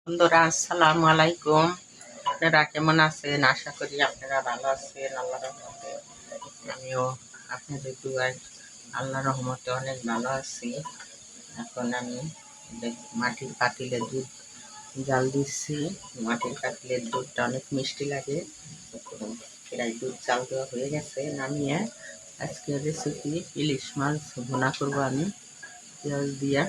বন্ধুরা আসসালামু আলাইকুম। আপনারা কেমন আছেন? আশা করি আপনারা ভালো আছেন। আল্লাহ রহমতে আমিও আপনাদের দুয়ায় আল্লাহ রহমতে অনেক ভালো আছি। এখন আমি মাটির পাতিলে দুধ জাল দিচ্ছি। মাটির পাতিলের দুধটা অনেক মিষ্টি লাগে। প্রায় দুধ জাল দেওয়া হয়ে গেছে, নামিয়ে আজকের রেসিপি ইলিশ মাছ ভুনা করবো আমি পেঁয়াজ দিয়ে।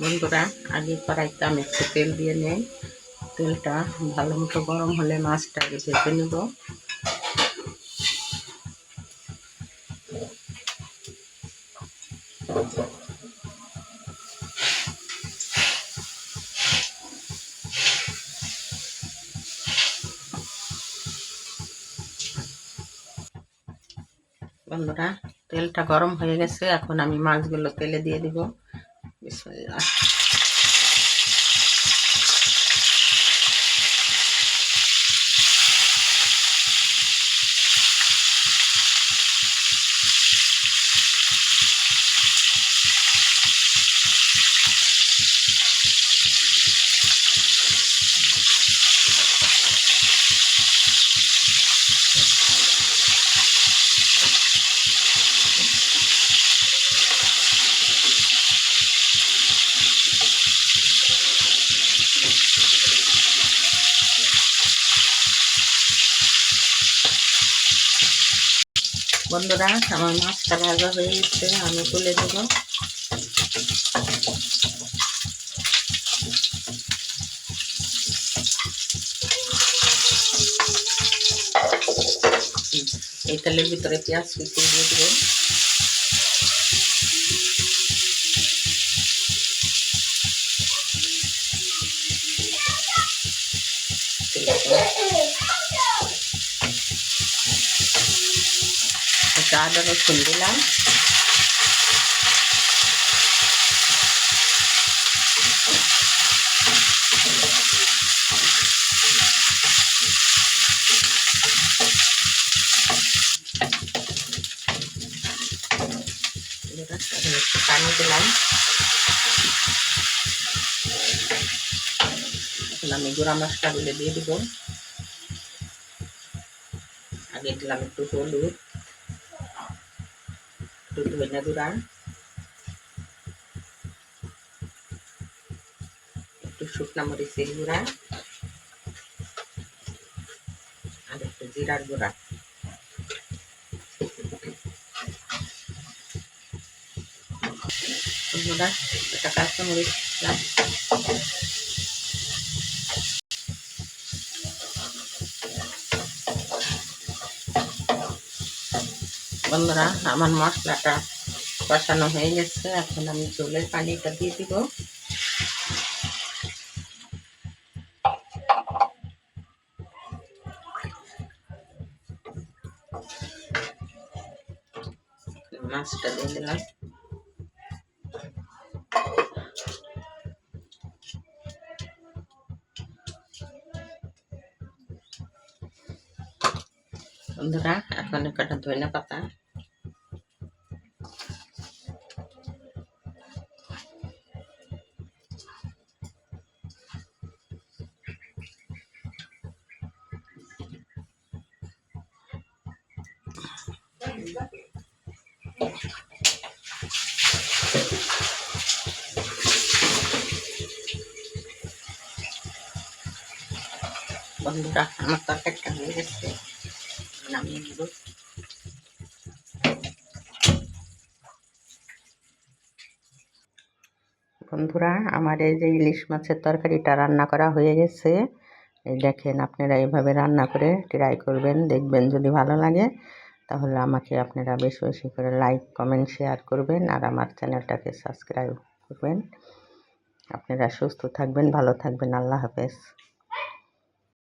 বন্ধুরা আগে কড়াইতে আমি একটু তেল দিয়ে নেই। তেলটা ভালো মতো গরম হলে মাছটাকে ভেজে নেব। বন্ধুরা তেলটা গরম হয়ে গেছে, এখন আমি মাছগুলো তেলে দিয়ে দিব। বিসমিল্লাহ। বন্ধুরা আমার মাছটা ভাজা হয়ে গেছে, আমি তুলে দেব। এই তেলের ভিতরে পেঁয়াজ কুচি দিয়ে দেব। আদা রসুন দিলাম। একটু পানি দিলাম। এখন আমি গুঁড়া মশলাগুলো দিয়ে দিব। আগে দিলাম একটু হলুদ, একটু ধনিয়া গুঁড়া, একটু শুকনো মরিচের গুঁড়া আর একটু জিরার গুঁড়া। বন্ধুরা একটা কাঁচামরিচ দিলাম। বন্ধুরা আমার মশলাটা কষানো হয়ে গেছে, এখন আমি ঝোলের পানিটা দিয়ে দিব। মাছটা দিয়ে দিলাম। বন্ধুরা এখন কটা ধনিয়া পাতা, বন্ধুরা আমার তরকারিটা হয়ে গেছে, নামিয়ে নেব। বন্ধুরা আমার এই যে ইলিশ মাছের তরকারিটা রান্না করা হয়ে গেছে। এই দেখেন, আপনারা এইভাবে রান্না করে ট্রাই করবেন, দেখবেন যদি ভালো লাগে তাহলে আমাকে আপনারা বেশি বেশি করে লাইক কমেন্ট শেয়ার করবেন আর আমার চ্যানেলটাকে সাবস্ক্রাইব করবেন। আপনারা সুস্থ থাকবেন, ভালো থাকবেন। আল্লাহ হাফেজ।